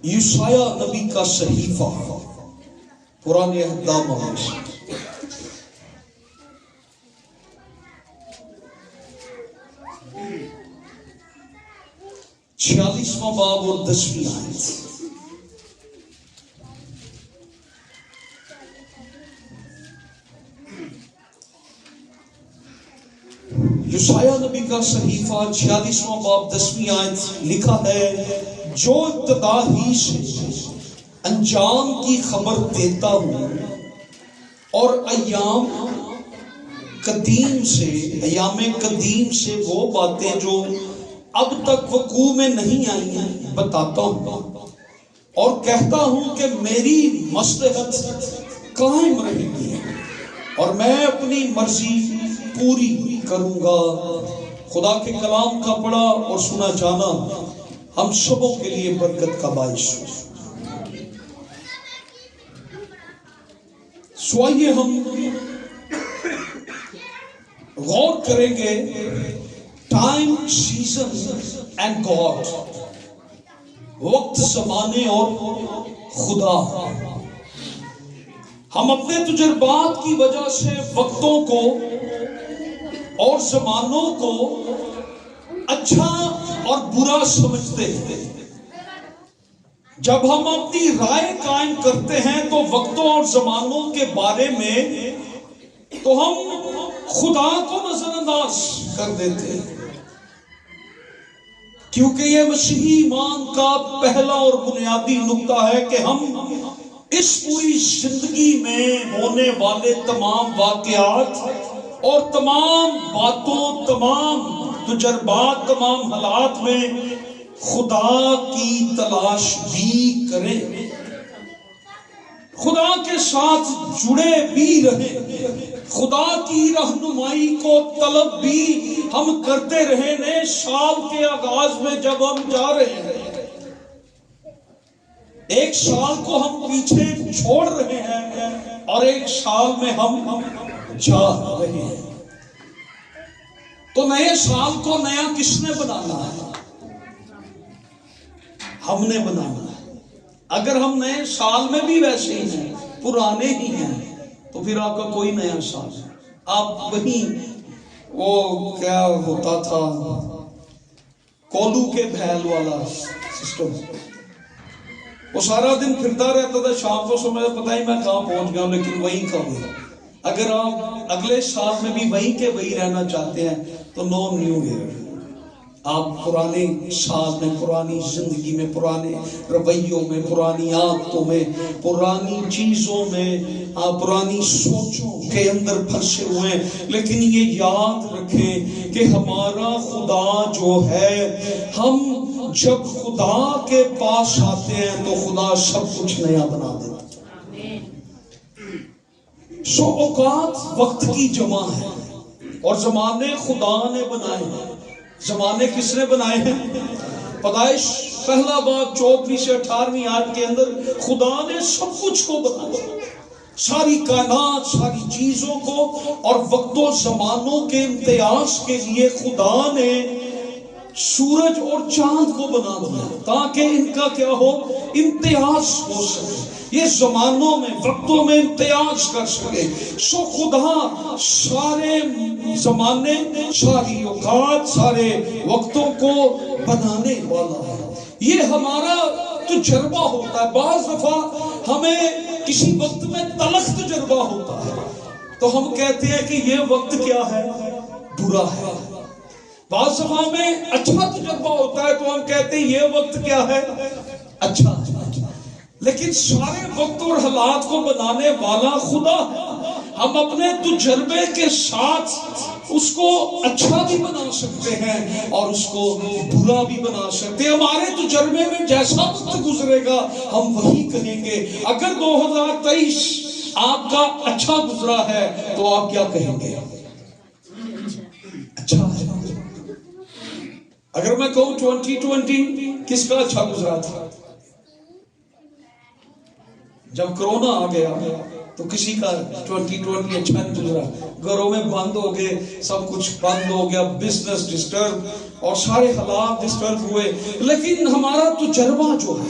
یوشیا نبی کا صحیفہ پرانے عہد میں سے 46واں باب اور 10ویں آیت۔ یوشیا نبی کا صحیفہ 46واں باب 10ویں آیت لکھا ہے، جو ابتدا ہی سے انجام کی خبر دیتا ہوں اور ایام قدیم سے وہ باتیں جو اب تک وقوع میں نہیں آئی ہیں بتاتا ہوں، اور کہتا ہوں کہ میری مصلحت قائم رہے گی اور میں اپنی مرضی پوری کروں گا۔ خدا کے کلام کا پڑھا اور سنا جانا ہم سبوں کے لیے برکت کا باعث ہو۔ سوائیے ہم غور کریں گے ٹائم، سیزن اینڈ گاڈ، وقت، زمانے اور خدا۔ ہم اپنے تجربات کی وجہ سے وقتوں کو اور زمانوں کو اچھا اور برا سمجھتے ہیں۔ جب ہم اپنی رائے قائم کرتے ہیں تو وقتوں اور زمانوں کے بارے میں تو ہم خدا کو نظر انداز کر دیتے ہیں، کیونکہ یہ مسیحی ایمان کا پہلا اور بنیادی نقطہ ہے کہ ہم اس پوری زندگی میں ہونے والے تمام واقعات اور تمام باتوں، تمام تجربات، تمام حالات میں خدا کی تلاش بھی کریں، خدا کے ساتھ جڑے بھی رہیں، خدا کی رہنمائی کو طلب بھی ہم کرتے رہے۔ نئے سال کے آغاز میں جب ہم جا رہے ہیں، ایک سال کو ہم پیچھے چھوڑ رہے ہیں اور ایک سال میں ہم جا رہے ہیں، تو نئے سال کو نیا کس نے بنانا ہے؟ ہم نے بنانا ہے۔ اگر ہم نئے سال میں بھی ویسے ہی ہیں، پرانے ہی ہیں، تو پھر آپ کا کوئی نیا سال ہے، آپ وہی وہ کیا ہوتا تھا کولو کے بھیل والا سسٹم، وہ سارا دن پھرتا رہتا تھا، شام کو سمجھے پتہ ہی میں کہاں پہنچ گیا ہوں، لیکن وہیں کا وہی۔ اگر آپ اگلے سال میں بھی وہیں کے وہی رہنا چاہتے ہیں تو نو نیو ایئر، آپ پرانے سال میں، پرانی زندگی میں، پرانے رویوں میں، پرانی عادتوں میں، پرانی چیزوں میں، پرانی سوچوں کے اندر پھنسے ہوئے ہیں۔ لیکن یہ یاد رکھیں کہ ہمارا خدا جو ہے، ہم جب خدا کے پاس آتے ہیں تو خدا سب کچھ نیا بنا دیتا ہے۔ سو اوقات وقت کی جمع ہے اور زمانے خدا نے بنائے ہیں۔ زمانے کس نے بنائے ہیں؟ پیدائش پہلا باب 14 سے 18 آیت کے اندر خدا نے سب کچھ کو بنایا، ساری کائنات، ساری چیزوں کو، اور وقت و زمانوں کے امتیاز کے لیے خدا نے سورج اور چاند کو بنا دیا تاکہ ان کا کیا ہو؟ امتیاز ہو سکے، یہ زمانوں میں، وقتوں میں امتیاز کر سکے۔ سو خدا سارے زمانے، ساری اوقات، سارے وقتوں کو بنانے والا ہے۔ یہ ہمارا تجربہ ہوتا ہے۔ بعض دفعہ ہمیں کسی وقت میں تلخ تجربہ ہوتا ہے تو ہم کہتے ہیں کہ یہ وقت کیا ہے؟ برا ہے۔ بعض دفعہ میں اچھا تجربہ ہوتا ہے تو ہم کہتے ہیں یہ وقت کیا ہے؟ اچھا ہے۔ لیکن سارے وقت اور حالات کو بنانے والا خدا ہے۔ ہم اپنے تجربے کے ساتھ اس کو اچھا بھی بنا سکتے ہیں اور اس کو برا بھی بنا سکتے ہیں۔ ہمارے تجربے میں جیسا وقت گزرے گا ہم وہی کہیں گے۔ اگر 2023 آپ کا اچھا گزرا ہے تو آپ کیا کہیں گے؟ اچھا ہے۔ اگر میں کہوں 2020 کس کا اچھا گزرا تھا؟ جب کرونا آ گیا تو کسی کا 2020 اچھا نہیں گزرا، گھروں میں بند ہو گئے، سب کچھ بند ہو گیا، بزنس ڈسٹرب اور سارے حالات ڈسٹرب ہوئے۔ لیکن ہمارا تجربہ جو ہے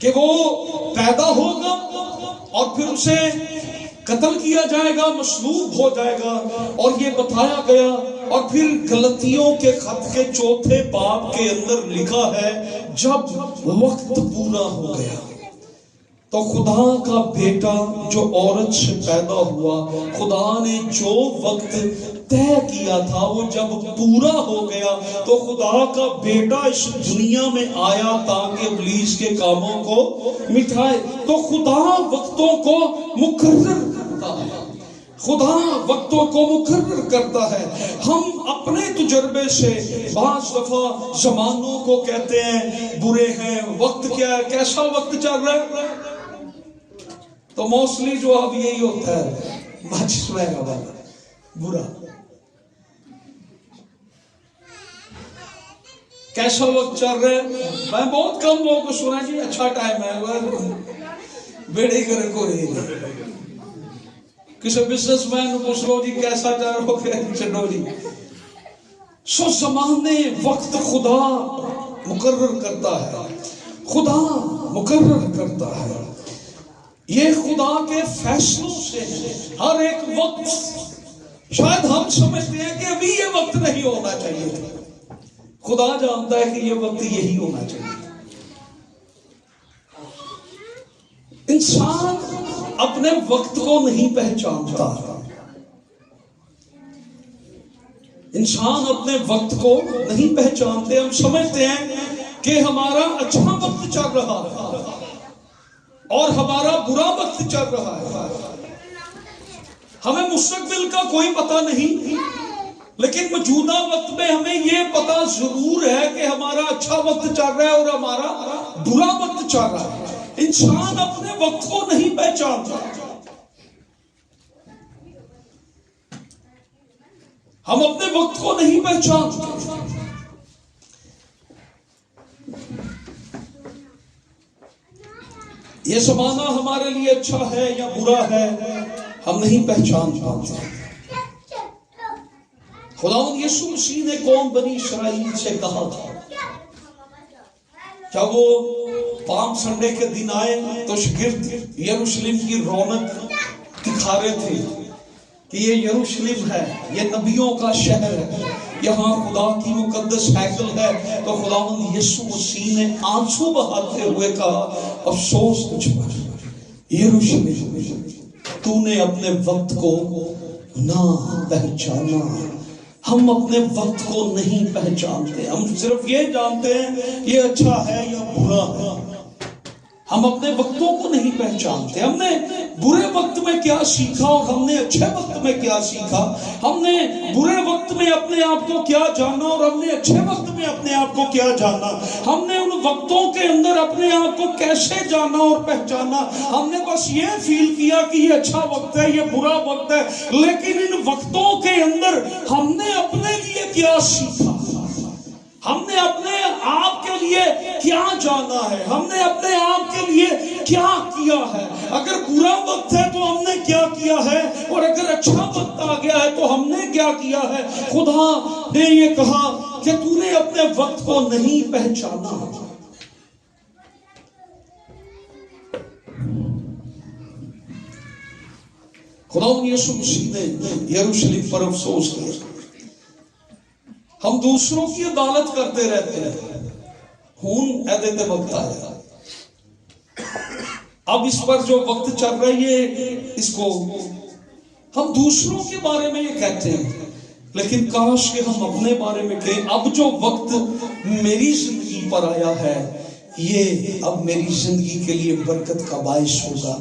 کہ وہ پیدا ہوگا اور پھر اسے قتل کیا جائے گا، مصلوب ہو جائے گا، اور یہ بتایا گیا، اور پھر غلطیوں کے خط کے چوتھے باب کے اندر لکھا ہے جب وقت پورا ہو گیا تو خدا کا بیٹا جو عورت سے پیدا ہوا، خدا نے جو وقت طے کیا تھا وہ جب پورا ہو گیا تو خدا کا بیٹا اس دنیا میں آیا تاکہ ابلیس کے کاموں کو مٹھائے۔ تو خدا وقتوں کو مقرر کرتا ہے، خدا وقتوں کو مقرر کرتا ہے۔ ہم اپنے تجربے سے بعض دفعہ زمانوں کو کہتے ہیں برے ہیں، وقت کیا ہے، کیسا وقت چل رہا ہے، تو موسٹلی جو اب یہی ہوتا ہے ماچس رہے گا والا برا۔ کیسا وقت چل رہا ہے، میں بہت کم لوگوں کو سنا جی اچھا ٹائم ہے، بیڑے کرے کو کسی بزنس مین پوچھ لو جی کیسا چل رہا ہو، چلو جی۔ سو زمانے وقت خدا مقرر کرتا ہے، خدا مقرر کرتا ہے، یہ خدا کے فیصلوں سے ہے۔ ہر ایک وقت شاید ہم سمجھتے ہیں کہ ابھی یہ وقت نہیں ہونا چاہیے تھا، خدا جانتا ہے کہ یہ وقت یہی ہونا چاہیے۔ انسان اپنے وقت کو نہیں پہچانتا، انسان اپنے وقت کو نہیں پہچانتے۔ ہم سمجھتے ہیں کہ ہمارا اچھا وقت چل رہا ہے اور ہمارا برا وقت چل رہا ہے، ہمیں مستقبل کا کوئی پتہ نہیں، لیکن موجودہ وقت میں ہمیں یہ پتہ ضرور ہے کہ ہمارا اچھا وقت چل رہا ہے اور ہمارا برا وقت چل رہا ہے۔ انسان اپنے وقت کو نہیں پہچانتا، ہم اپنے وقت کو نہیں پہچانتے۔ یہ زمانہ ہمارے لیے اچھا ہے یا برا ہے ہم نہیں پہچان پاتے۔ خداوند یسوع مسیح نے قوم بنی اسرائیل سے کہا تھا، جب وہ پام سنڈے کے دن آئے تو شاگرد یروشلم کی رونق دکھا رہے تھے کہ یہ یروشلم ہے، یہ نبیوں کا شہر ہے، یہاں خدا کی مقدس ہیکل ہے۔ تو خداوند یسوع مسیح نے آنسو بہاتے ہوئے کہا، افسوس تجھ پر یروشلم، تو نے اپنے وقت کو نہ پہچانا۔ ہم اپنے وقت کو نہیں پہچانتے، ہم صرف یہ جانتے ہیں یہ اچھا ہے یا برا ہے، ہم اپنے وقتوں کو نہیں پہچانتے۔ ہم نے برے وقت میں کیا سیکھا اور ہم نے اچھے وقت میں کیا سیکھا، ہم نے برے وقت میں اپنے آپ کو کیا جانا اور ہم نے اچھے وقت میں اپنے آپ کو کیا جانا، ہم نے ان وقتوں کے اندر اپنے آپ کو کیسے جانا اور پہچانا۔ ہم نے بس یہ فیل کیا کہ یہ اچھا وقت ہے، یہ برا وقت ہے، لیکن ان وقتوں کے اندر ہم نے اپنے لیے کیا سیکھا، ہم نے اپنے آپ کے لیے کیا جانا ہے، ہم نے اپنے آپ کے لیے کیا کیا ہے۔ اگر برا وقت ہے تو ہم نے کیا کیا ہے، اور اگر اچھا وقت آ گیا ہے تو ہم نے کیا کیا ہے۔ خدا نے یہ کہا کہ تو نے اپنے وقت کو نہیں پہچانا۔ خدا یسوع مسیح نے یروشلم پر افسوس کیا۔ ہم دوسروں کی عدالت کرتے رہتے ہیں، خون اے دیتے وقت آیا، اب اس پر جو وقت چل رہا ہے اس کو ہم دوسروں کے بارے میں یہ کہتے ہیں، لیکن کاش کہ ہم اپنے بارے میں کہیں اب جو وقت میری زندگی پر آیا ہے یہ اب میری زندگی کے لیے برکت کا باعث ہوگا۔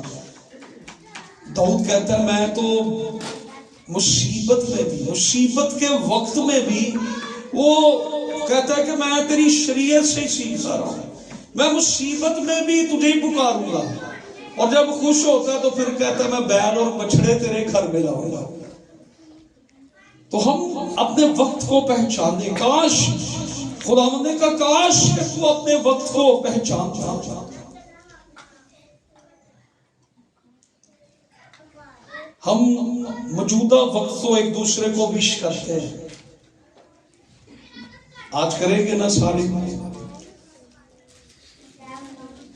داؤد کہتا ہے میں تو مصیبت میں بھی، مصیبت کے وقت میں بھی وہ کہتا ہے کہ میں تیری شریعت سے سیکھتا رہا ہوں، میں مصیبت میں بھی تجھے ہی پکاروں گا، اور جب خوش ہوتا ہے تو پھر کہتا ہے میں بیل اور بچڑے تیرے گھر میں لاؤں گا۔ تو ہم اپنے وقت کو پہچانے، کاش خداوند نے کہا کاش کہ تو اپنے وقت کو پہچانتا۔ ہم موجودہ وقت کو ایک دوسرے کو وش کرتے ہیں، آج کریں گے نا سارے،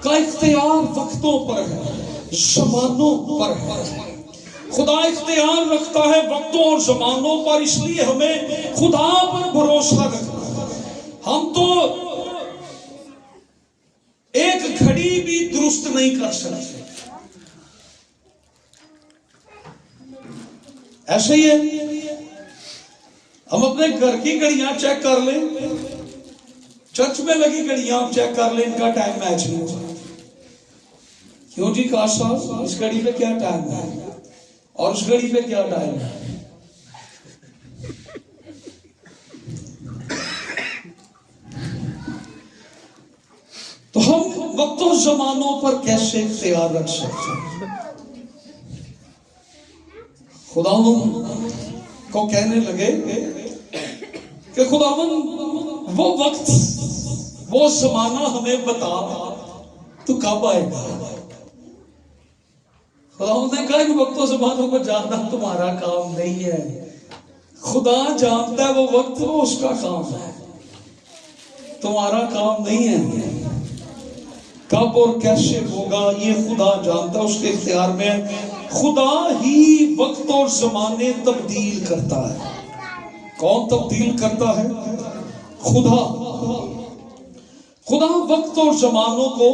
کا اختیار وقتوں پر ہے، زمانوں پر ہے۔ خدا اختیار رکھتا ہے وقتوں اور زمانوں پر، اس لیے ہمیں خدا پر بھروسہ رکھنا ہے۔ ہم تو ایک گھڑی بھی درست نہیں کر سکتے، ایسے ہی ہے۔ ہم اپنے گھر کی گھڑیاں چیک کر لیں، چرچ میں لگی گھڑیاں آپ چیک کر لیں، ان کا ٹائم میچ نہیں ہوتا۔ کیوں جی کاش صاحب، اس گھڑی پہ کیا ٹائم ہے اور اس گھڑی پہ کیا ٹائم ہے؟ تو ہم وقت و زمانوں پر کیسے اختیار رکھ سکتے ہیں؟ خداوند کو کہنے لگے کہ خداوند وہ وقت وہ زمانہ ہمیں بتا، تو کب آئے گا؟ خداوند نے کہا کہ وقت و زمانوں کو جاننا تمہارا کام نہیں ہے، خدا جانتا ہے وہ وقت، وہ اس کا کام ہے، تمہارا کام نہیں ہے۔ کب اور کیسے ہوگا یہ خدا جانتا ہے، اس کے اختیار میں ہے۔ خدا ہی وقت اور زمانے تبدیل کرتا ہے۔ کون تبدیل کرتا ہے؟ خدا۔ خدا وقت اور زمانوں کو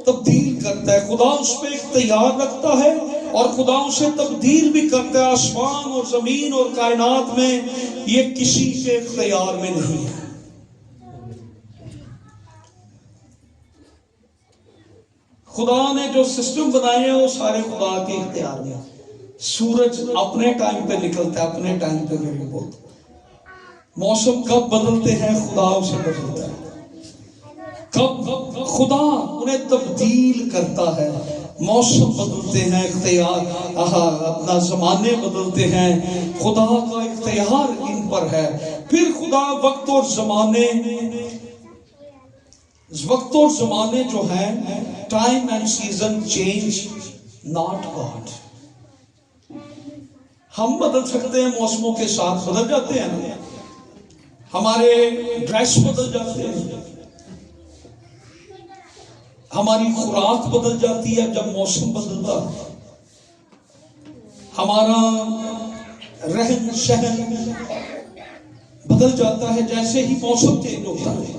تبدیل کرتا ہے، خدا اس پہ اختیار رکھتا ہے اور خدا اسے تبدیل بھی کرتا ہے۔ آسمان اور زمین اور کائنات میں یہ کسی کے اختیار میں نہیں ہے۔ خدا نے جو سسٹم بنائے ہیں وہ سارے خدا کے اختیار میں۔ سورج اپنے ٹائم پہ نکلتا ہے، اپنے ٹائم پہ غروب ہوتا ہے۔ موسم کب بدلتے ہیں خدا اسے بدلتا ہے، کب خدا انہیں تبدیل کرتا ہے۔ موسم بدلتے ہیں، اختیار اپنا زمانے بدلتے ہیں، خدا کا اختیار ان پر ہے۔ پھر خدا وقت اور زمانے جو ہیں، time and season change not God. ہم بدل سکتے ہیں، موسموں کے ساتھ بدل جاتے ہیں، ہمارے ڈریس بدل جاتے ہیں، ہماری خوراک بدل جاتی ہے جب موسم بدلتا ہے، ہمارا رہن سہن بدل جاتا ہے جیسے ہی موسم چینج ہوتا ہے،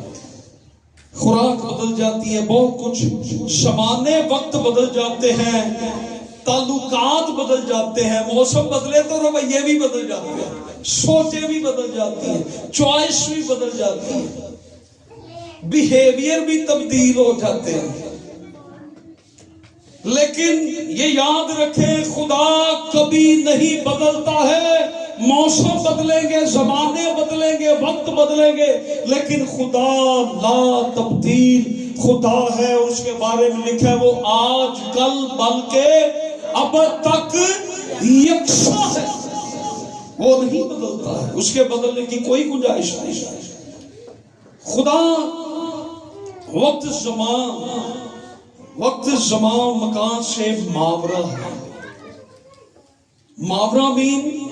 خوراک بدل جاتی ہے، بہت کچھ زمانے وقت بدل جاتے ہیں، تعلقات بدل جاتے ہیں۔ موسم بدلے تو رویے بھی بدل جاتے ہیں، سوچیں بھی بدل جاتی ہیں، چوائس بھی بدل جاتی ہے، بیہیویئر بھی تبدیل ہو جاتے ہیں۔ لیکن یہ یاد رکھیں خدا کبھی نہیں بدلتا ہے۔ موسم بدلیں گے، زمانے بدلیں گے، وقت بدلیں گے، لیکن خدا لا تبدیل خدا ہے۔ اس کے بارے میں لکھا ہے وہ آج کل بلکہ اب تک یکساں ہے، وہ نہیں بدلتا ہے، اس کے بدلنے کی کوئی گنجائش نہیں۔ خدا وقت زمان مکان سے ماورا ہے۔ ماورا مین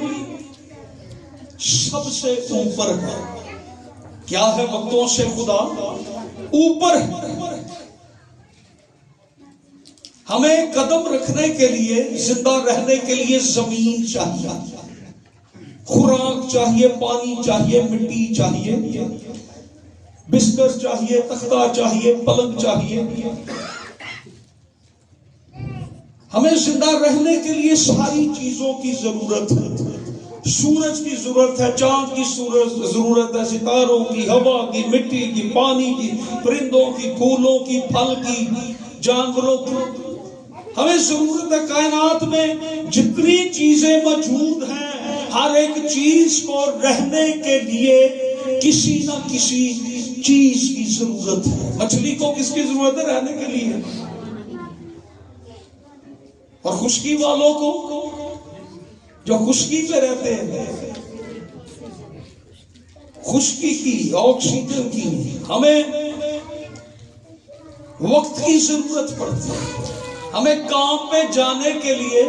سب سے اوپر ہے۔ کیا ہے؟ وقتوں سے خدا اوپر ہے۔ ہمیں قدم رکھنے کے لیے، زندہ رہنے کے لیے زمین چاہیے، خوراک چاہیے، پانی چاہیے، مٹی چاہیے، بستر چاہیے، تختہ چاہیے، پلنگ چاہیے۔ ہمیں زندہ رہنے کے لیے ساری چیزوں کی ضرورت ہے۔ سورج کی ضرورت ہے، چاند کی ضرورت ہے، ستاروں کی، ہوا کی، مٹی کی، پانی کی، پرندوں کی، پھولوں کی، پھل کی، جانوروں کی۔ ہمیں ضرورت ہے کائنات میں جتنی چیزیں موجود ہیں، ہر ایک چیز کو رہنے کے لیے کسی نہ کسی چیز کی ضرورت ہے۔ مچھلی کو کس کی ضرورت ہے رہنے کے لیے؟ اور خشکی والوں کو جو خشکی پہ رہتے ہیں، خشکی کی، آکسیجن کی، ہمیں وقت کی ضرورت پڑتی ہے۔ ہمیں کام پہ جانے کے لیے،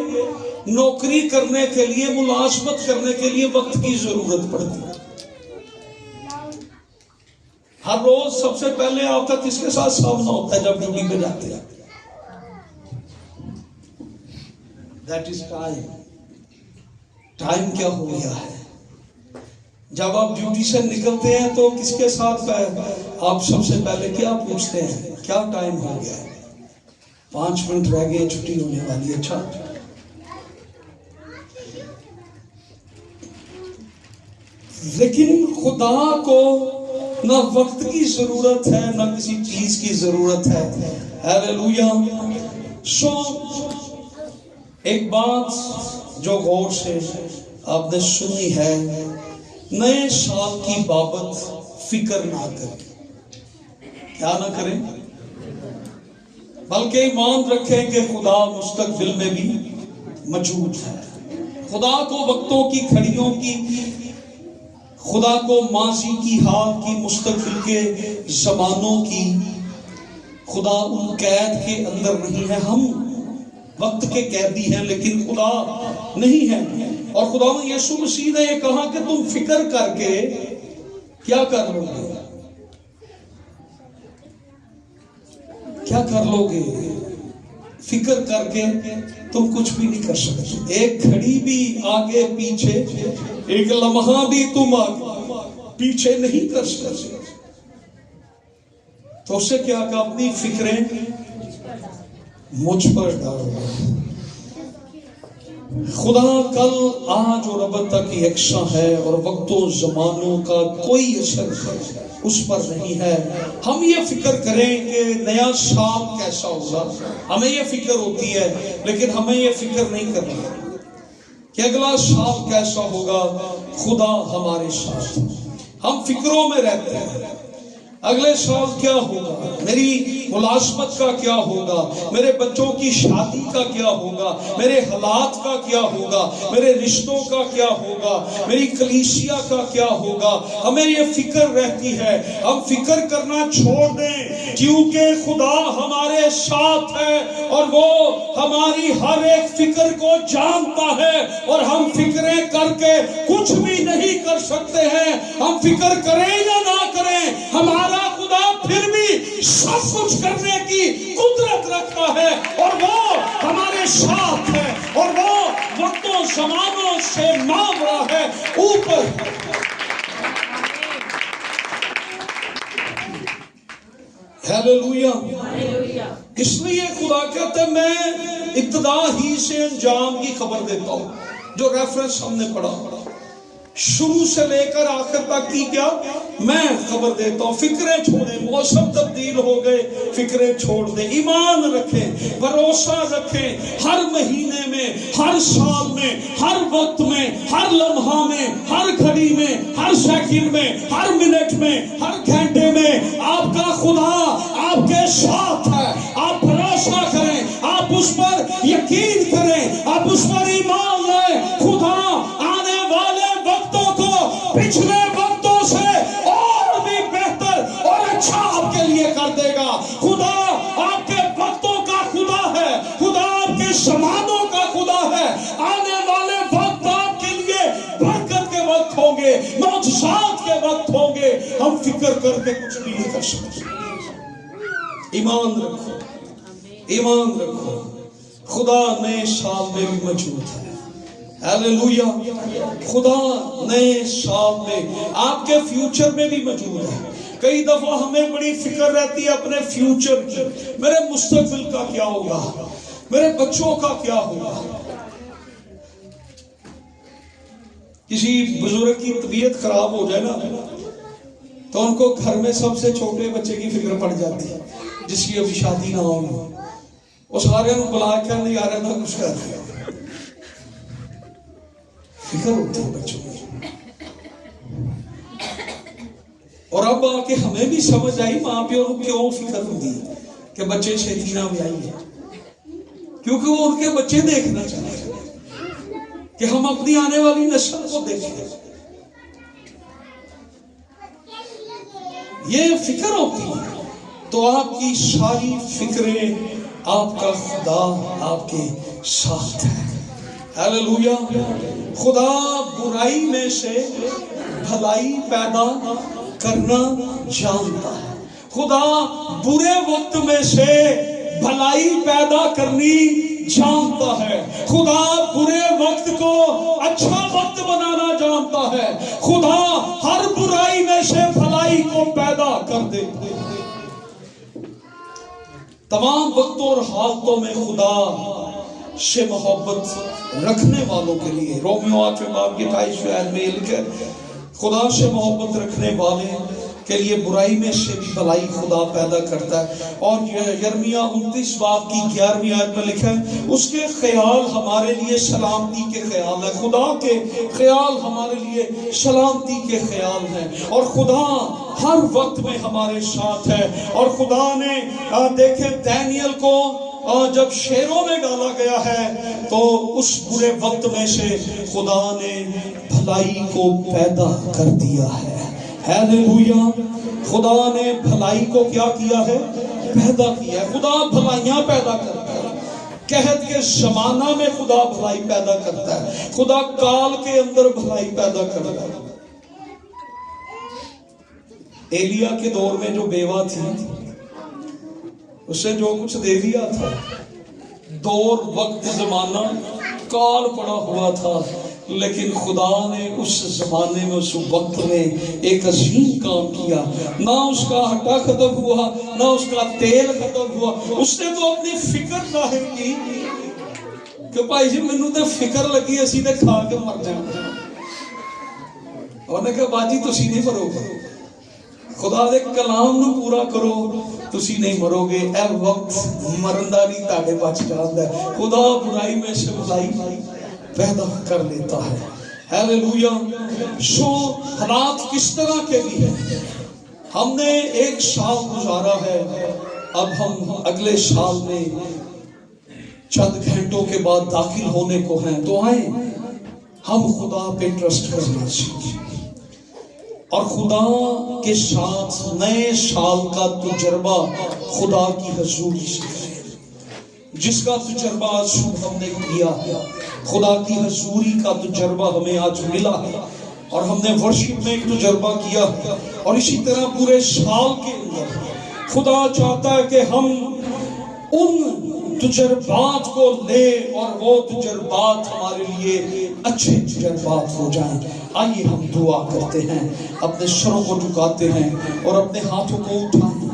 نوکری کرنے کے لیے، ملازمت کرنے کے لیے وقت کی ضرورت پڑتی ہے۔ ہر روز سب سے پہلے آپ کا کس کے ساتھ سامنا ہوتا ہے جب ڈیوٹی پہ جاتے ہیں؟ That is time. ٹائم کیا ہو گیا ہے؟ جب آپ ڈیوٹی سے نکلتے ہیں تو کس کے ساتھ آپ سب سے پہلے کیا پوچھتے ہیں؟ کیا ٹائم ہو گیا ہے؟ 5 منٹ رہ گئے، چھٹی ہونے والی. اچھا، لیکن خدا کو نہ وقت کی ضرورت ہے نہ کسی چیز کی ضرورت ہے. ہیلیلویا. سو ایک بات جو غور سے آپ نے سنی ہے، نئے سال کی بابت فکر نہ کریں. کیا نہ کریں؟ بلکہ ایمان رکھیں کہ خدا مستقبل میں بھی موجود ہے. خدا کو وقتوں کی گھڑیوں کی، خدا کو ماضی کی، حال کی، مستقبل کے زمانوں کی، خدا ان قید کے اندر نہیں ہے. ہم وقت کے قیدی ہیں لیکن خدا نہیں ہے. اور خدا یسوع مسیح نے یہ کہا کہ تم فکر کر کے کیا کر لو گے؟ کیا کر لو گے؟ فکر کر کے تم کچھ بھی نہیں کر سکتے. ایک گھڑی بھی آگے پیچھے، ایک لمحہ بھی تم آگے پیچھے نہیں کر سکتے. تو اس سے کیا کہ اپنی فکریں مجھ پر ڈالو. خدا کل، آج اور اب تک یکساں ہے اور وقتوں زمانوں کا کوئی اثر اس پر نہیں ہے. ہم یہ فکر کریں کہ نیا سال کیسا ہوگا، ہمیں یہ فکر ہوتی ہے، لیکن ہمیں یہ فکر نہیں کرنا کہ اگلا سال کیسا ہوگا. خدا ہمارے ساتھ. ہم فکروں میں رہتے ہیں، اگلے سال کیا ہوگا، میری ملازمت کا کیا ہوگا، میرے بچوں کی شادی کا کیا ہوگا، میرے حالات کا کیا ہوگا، میرے رشتوں کا کیا ہوگا، میری کلیسیا کا کیا ہوگا. ہمیں یہ فکر رہتی ہے. ہم فکر کرنا چھوڑ دیں کیونکہ خدا ہمارے ساتھ ہے اور وہ ہماری ہر ایک فکر کو جانتا ہے اور ہم فکریں کر کے کچھ بھی نہیں کر سکتے ہیں. ہم فکر کریں یا نہ کریں، ہمارا خدا پھر بھی سب کچھ کرنے کی قدرت رکھتا ہے اور وہ ہمارے ساتھ ہے اور وہ وقتوں زمانوں سے ماورا ہے اوپر. ہیلیلویا. اس لیے خدا کہتے ہیں میں ابتدا ہی سے انجام کی خبر دیتا ہوں. جو ریفرنس ہم نے پڑھا، شروع سے لے کر آخر تک کی کیا میں خبر دیتا ہوں. فکریں چھوڑیں، موسم تبدیل ہو گئے، فکریں چھوڑ دیں. ایمان رکھیں، بھروسہ رکھیں. ہر مہینے میں، ہر سال میں، ہر وقت میں، ہر لمحہ میں، ہر گھڑی میں، ہر سیکنڈ میں، ہر منٹ میں، ہر گھنٹے میں آپ کا خدا آپ کے ساتھ ہے. آپ بھروسہ کریں، آپ اس پر یقین کریں، آپ اس پر ایمان لائیں. خدا آنے والے وقتوں کو پچھلے وقتوں سے اور بھی بہتر اور اچھا آپ کے لیے کر دے گا. خدا آپ کے وقتوں کا خدا ہے، خدا آپ کے زمانوں کا خدا ہے. آنے والے وقت آپ کے لیے برکت کے وقت ہوں گے، معجزات کے وقت ہوں گے. ہم فکر کر کے کچھ بھی نہیں کر سکتے. ایمان رکھو، ایمان رکھو. خدا نئے سال میں بھی موجود ہے. ہیلیلویا. خدا نئے سال میں آپ کے فیوچر میں بھی موجود ہے. کئی دفعہ ہمیں بڑی فکر رہتی ہے اپنے فیوچر کی، میرے مستقبل کا کیا ہوگا، میرے بچوں کا کیا ہوگا. کسی بزرگ کی طبیعت خراب ہو جائے نا تو ان کو گھر میں سب سے چھوٹے بچے کی فکر پڑ جاتی ہے جس کی ابھی شادی نہ ہوگی. وہ سارے بلا کر نہیں آ رہا تھا کچھ کر رہے. فکر ہوتی ہے بچوں کی. اور اب آ کے ہمیں بھی سمجھ آئی ماں پیوں کو کیوں فکر ہوتی ہے کہ بچے چھیتی نہ بھی آئی ہیں، کیونکہ وہ ان کے بچے دیکھنا چاہتے ہیں کہ ہم اپنی آنے والی نسل کو دیکھیں. یہ فکر ہوتی ہے تو آپ کی ساری فکریں، آپ کا خدا آپ کے ساتھ ہے. ہیلیلویا. خدا برائی میں سے بھلائی پیدا کرنا جانتا ہے. خدا برے وقت میں سے بھلائی پیدا کرنی جانتا ہے. خدا برے وقت کو اچھا وقت بنانا جانتا ہے. خدا ہر برائی میں سے بھلائی کو پیدا کر دیتا ہے. تمام وقتوں اور حالتوں میں خدا سے محبت رکھنے والوں کے لیے رومیو 8 باب کے 28 آیت میں لکھا ہے خدا سے محبت رکھنے والے کے لیے برائی میں سے بھی بھلائی خدا پیدا کرتا ہے. اور یرمیا 29 باب کی 11ویں آیت میں لکھا ہے اس کے خیال ہمارے لیے سلامتی کے خیال ہے. خدا کے خیال ہمارے لیے سلامتی کے خیال ہیں اور خدا ہر وقت میں ہمارے ساتھ ہے. اور خدا نے دیکھیں دانیل کو جب شیروں میں ڈالا گیا ہے تو اس برے وقت میں سے خدا نے بھلائی کو پیدا کر دیا ہے. ہیلیلویا. خدا نے بھلائی کو کیا کیا ہے؟ پیدا کیا ہے. خدا بھلائیاں پیدا کرتا ہے. قحط کے زمانہ میں خدا بھلائی پیدا کرتا ہے. خدا کال کے اندر بھلائی پیدا کرتا ہے. ایلیا کے دور میں جو بیوہ تھی اسے جو کچھ دے دیا تھا. دور وقت زمانہ کال پڑا ہوا تھا لیکن خدا نے اس زمانے میں اس وقت میں ایک عظیم کام کیا. نہ اس کا آٹا ختم ہوا نہ اس کا تیل ختم ہوا. اس نے تو اپنی فکر ظاہر کی کہ بھائی جی مینوں تے فکر لگی اسی تے کھا کے مر جانا. اور نے کہا باجی تسی نہیں مرو گے. خدا دے کلام نو پورا کرو تسی نہیں مرو گے. اے وقت مرندہ نہیں تاڑے بچ جاندا ہے. خدا برائی میں سے بھلائی پیدا کر لیتا ہے. ہیلیلویا. سو حالات کس طرح کے بھی ہیں. ہم نے ایک سال گزارا ہے. اب ہم اگلے سال میں چند گھنٹوں کے بعد داخل ہونے کو ہیں. تو آئیں ہم خدا پہ ٹرسٹ کرنا سیکھیں اور خدا کے ساتھ نئے سال کا تجربہ خدا کی حضوری سے کریں. جس کا تجربہ آج صبح ہم نے کیا خدا کی حضوری کا تجربہ ہمیں آج ملا ہے اور ہم نے ورشپ میں ایک تجربہ کیا اور اسی طرح پورے سال کے اندر خدا چاہتا ہے کہ ہم ان تجربات کو لے اور وہ تجربات ہمارے لیے اچھے تجربات ہو جائیں. آئیے ہم دعا کرتے ہیں. اپنے سروں کو جھکاتے ہیں اور اپنے ہاتھوں کو اٹھائیں.